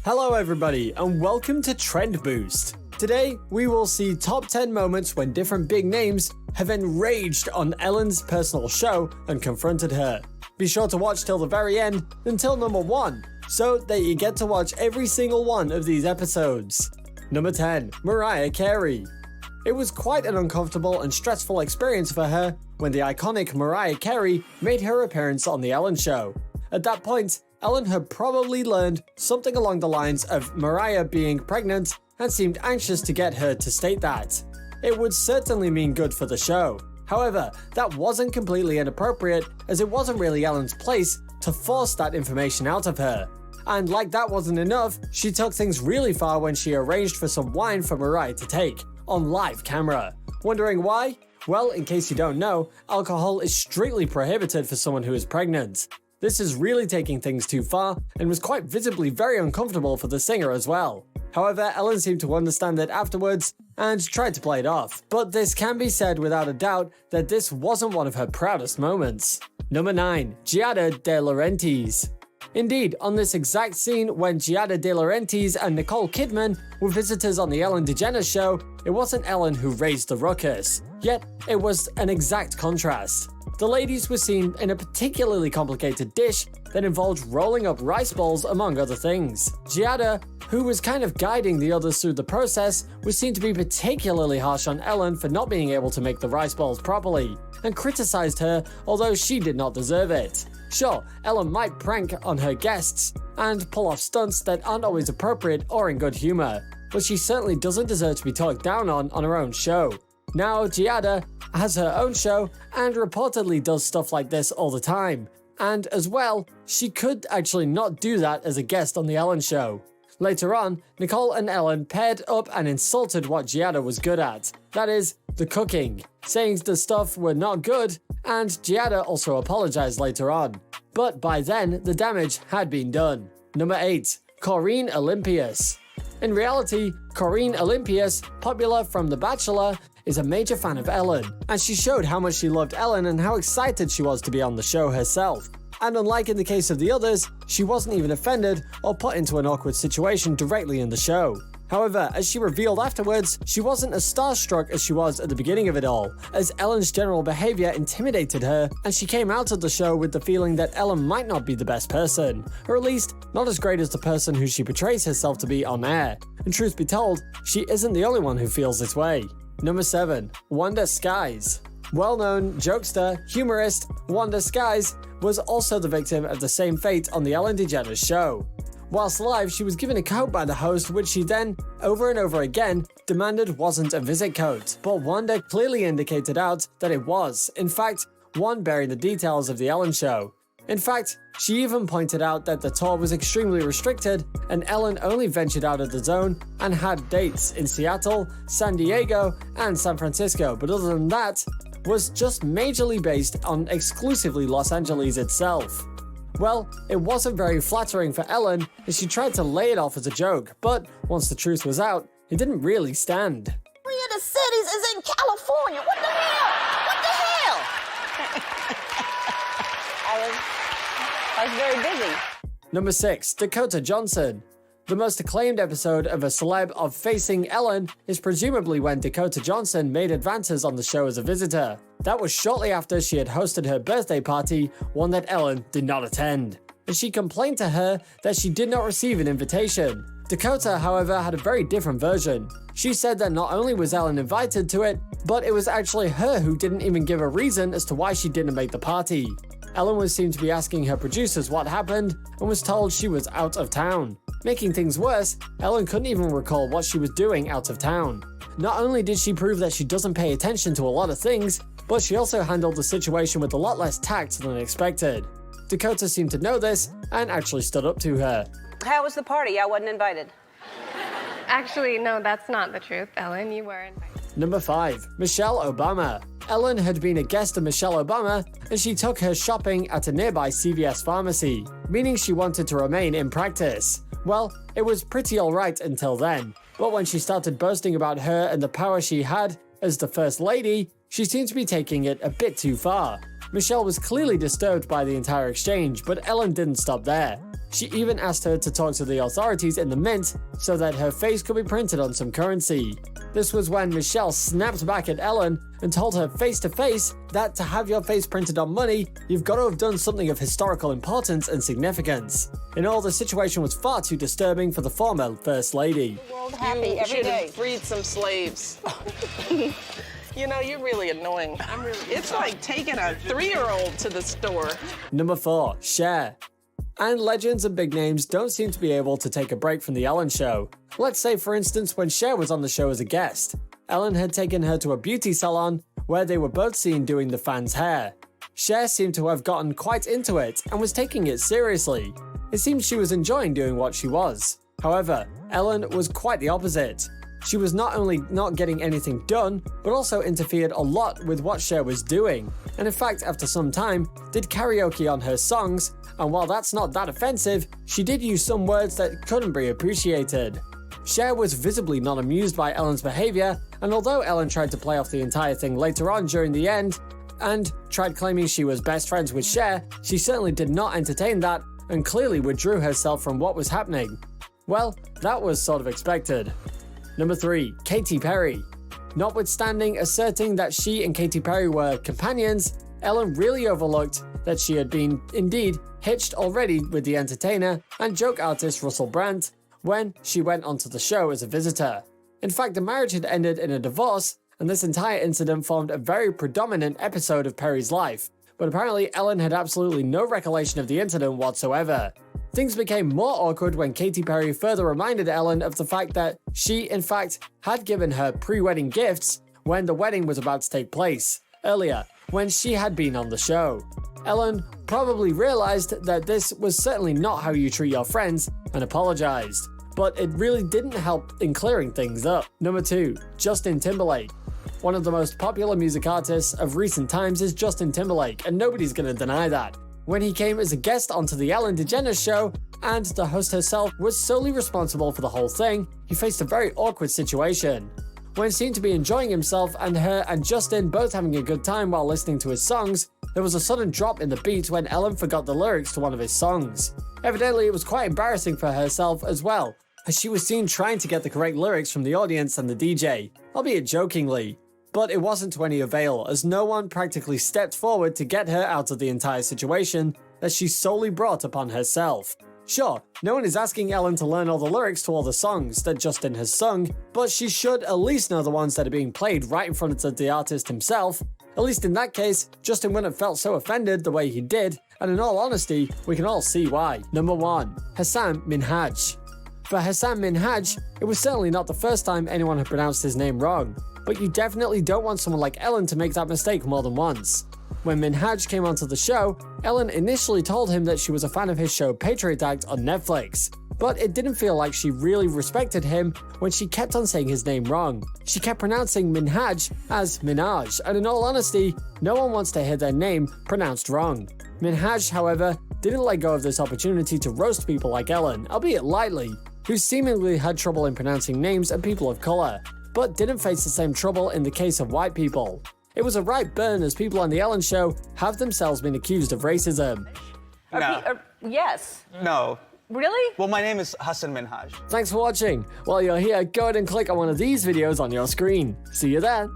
Hello everybody and welcome to Trendboost. Today we will see top 10 moments when different big names have enraged on Ellen's personal show and confronted her. Be sure to watch till the very end until number 1 so that you get to watch every single one of these episodes. Number 10. Mariah Carey. It was quite an uncomfortable and stressful experience for her when the iconic Mariah Carey made her appearance on The Ellen Show. At that point, Ellen had probably learned something along the lines of Mariah being pregnant and seemed anxious to get her to state that. It would certainly mean good for the show. However, that wasn't completely inappropriate, as it wasn't really Ellen's place to force that information out of her. And like that wasn't enough, she took things really far when she arranged for some wine for Mariah to take, on live camera. Wondering why? Well, in case you don't know, alcohol is strictly prohibited for someone who is pregnant. This is really taking things too far and was quite visibly very uncomfortable for the singer as well. However, Ellen seemed to understand it afterwards and tried to play it off, but this can be said without a doubt that this wasn't one of her proudest moments. Number 9. Giada De Laurentiis. Indeed, on this exact scene when Giada De Laurentiis and Nicole Kidman were visitors on the Ellen DeGeneres show, it wasn't Ellen who raised the ruckus, yet it was an exact contrast. The ladies were seen in a particularly complicated dish that involved rolling up rice balls among other things. Giada, who was kind of guiding the others through the process, was seen to be particularly harsh on Ellen for not being able to make the rice balls properly, and criticized her although she did not deserve it. Sure, Ellen might prank on her guests and pull off stunts that aren't always appropriate or in good humor, but she certainly doesn't deserve to be talked down on her own show. Now, Giada has her own show and reportedly does stuff like this all the time. And as well, she could actually not do that as a guest on The Ellen Show. Later on, Nicole and Ellen paired up and insulted what Giada was good at. That is, the cooking, saying the stuff were not good, and Giada also apologized later on. But by then, the damage had been done. Number 8. Corinne Olympius. In reality, Corinne Olympius, popular from The Bachelor, is a major fan of Ellen, and she showed how much she loved Ellen and how excited she was to be on the show herself. And unlike in the case of the others, she wasn't even offended or put into an awkward situation directly in the show. However, as she revealed afterwards, she wasn't as starstruck as she was at the beginning of it all, as Ellen's general behavior intimidated her, and she came out of the show with the feeling that Ellen might not be the best person, or at least not as great as the person who she portrays herself to be on air. And truth be told, she isn't the only one who feels this way. Number 7. Wanda Skies. Well-known jokester, humorist, Wanda Skies was also the victim of the same fate on the Ellen DeGeneres show. Whilst live, she was given a coat by the host, which she then, over and over again, demanded wasn't a visit coat. But Wanda clearly indicated out that it was, in fact, one bearing the details of the Ellen show. In fact, she even pointed out that the tour was extremely restricted and Ellen only ventured out of the zone and had dates in Seattle, San Diego, and San Francisco, but other than that, was just majorly based on exclusively Los Angeles itself. Well, it wasn't very flattering for Ellen as she tried to lay it off as a joke, but once the truth was out, it didn't really stand. 3 of the cities is in California. What the hell? What the hell? I was very busy. Number 6. Dakota Johnson. The most acclaimed episode of a celeb of facing Ellen is presumably when Dakota Johnson made advances on the show as a visitor. That was shortly after she had hosted her birthday party, one that Ellen did not attend. And she complained to her that she did not receive an invitation. Dakota, however, had a very different version. She said that not only was Ellen invited to it, but it was actually her who didn't even give a reason as to why she didn't make the party. Ellen was seen to be asking her producers what happened and was told she was out of town. Making things worse, Ellen couldn't even recall what she was doing out of town. Not only did she prove that she doesn't pay attention to a lot of things, but she also handled the situation with a lot less tact than expected. Dakota seemed to know this and actually stood up to her. How was the party? I wasn't invited. Actually, no, that's not the truth, Ellen. You were invited. Number 5. Michelle Obama. Ellen had been a guest of Michelle Obama, and she took her shopping at a nearby CVS pharmacy, meaning she wanted to remain in practice. Well, it was pretty alright until then, but when she started boasting about her and the power she had as the First Lady, she seemed to be taking it a bit too far. Michelle was clearly disturbed by the entire exchange, but Ellen didn't stop there. She even asked her to talk to the authorities in the Mint so that her face could be printed on some currency. This was when Michelle snapped back at Ellen and told her face to face that to have your face printed on money, you've got to have done something of historical importance and significance. In all, the situation was far too disturbing for the former First Lady. World happy You every should day. have freed some slaves. You know, you're really annoying. It's like taking a 3-year-old to the store. Number 4, Cher. And legends and big names don't seem to be able to take a break from the Ellen Show. Let's say, for instance, when Cher was on the show as a guest. Ellen had taken her to a beauty salon where they were both seen doing the fans' hair. Cher seemed to have gotten quite into it and was taking it seriously. It seemed she was enjoying doing what she was. However, Ellen was quite the opposite. She was not only not getting anything done, but also interfered a lot with what Cher was doing, and in fact, after some time, did karaoke on her songs, and while that's not that offensive, she did use some words that couldn't be appreciated. Cher was visibly not amused by Ellen's behavior, and although Ellen tried to play off the entire thing later on during the end, and tried claiming she was best friends with Cher, she certainly did not entertain that, and clearly withdrew herself from what was happening. Well, that was sort of expected. Number 3, Katy Perry. Notwithstanding asserting that she and Katy Perry were companions, Ellen really overlooked that she had been, indeed, hitched already with the entertainer and joke artist Russell Brand when she went onto the show as a visitor. In fact, the marriage had ended in a divorce, and this entire incident formed a very predominant episode of Perry's life, but apparently Ellen had absolutely no recollection of the incident whatsoever. Things became more awkward when Katy Perry further reminded Ellen of the fact that she, in fact, had given her pre-wedding gifts when the wedding was about to take place, earlier, when she had been on the show. Ellen probably realized that this was certainly not how you treat your friends and apologized, but it really didn't help in clearing things up. Number 2, Justin Timberlake. One of the most popular music artists of recent times is Justin Timberlake, and nobody's gonna deny that. When he came as a guest onto the Ellen DeGeneres show, and the host herself was solely responsible for the whole thing, he faced a very awkward situation. When he seemed to be enjoying himself and her and Justin both having a good time while listening to his songs, there was a sudden drop in the beat when Ellen forgot the lyrics to one of his songs. Evidently, it was quite embarrassing for herself as well, as she was seen trying to get the correct lyrics from the audience and the DJ, albeit jokingly. But it wasn't to any avail, as no one practically stepped forward to get her out of the entire situation that she solely brought upon herself. Sure, no one is asking Ellen to learn all the lyrics to all the songs that Justin has sung, but she should at least know the ones that are being played right in front of the artist himself. At least in that case, Justin wouldn't have felt so offended the way he did, and in all honesty, we can all see why. Number 1, Hasan Minhaj. For Hasan Minhaj, it was certainly not the first time anyone had pronounced his name wrong, but you definitely don't want someone like Ellen to make that mistake more than once. When Minhaj came onto the show, Ellen initially told him that she was a fan of his show Patriot Act on Netflix, but it didn't feel like she really respected him when she kept on saying his name wrong. She kept pronouncing Minhaj as Minaj, and in all honesty, no one wants to hear their name pronounced wrong. Minhaj, however, didn't let go of this opportunity to roast people like Ellen, albeit lightly, who seemingly had trouble in pronouncing names of people of color, but didn't face the same trouble in the case of white people. It was a right burn, as people on the Ellen Show have themselves been accused of racism. No. Yes. No. Really? Well, my name is Hasan Minhaj. Thanks for watching. While you're here, go ahead and click on one of these videos on your screen. See you there.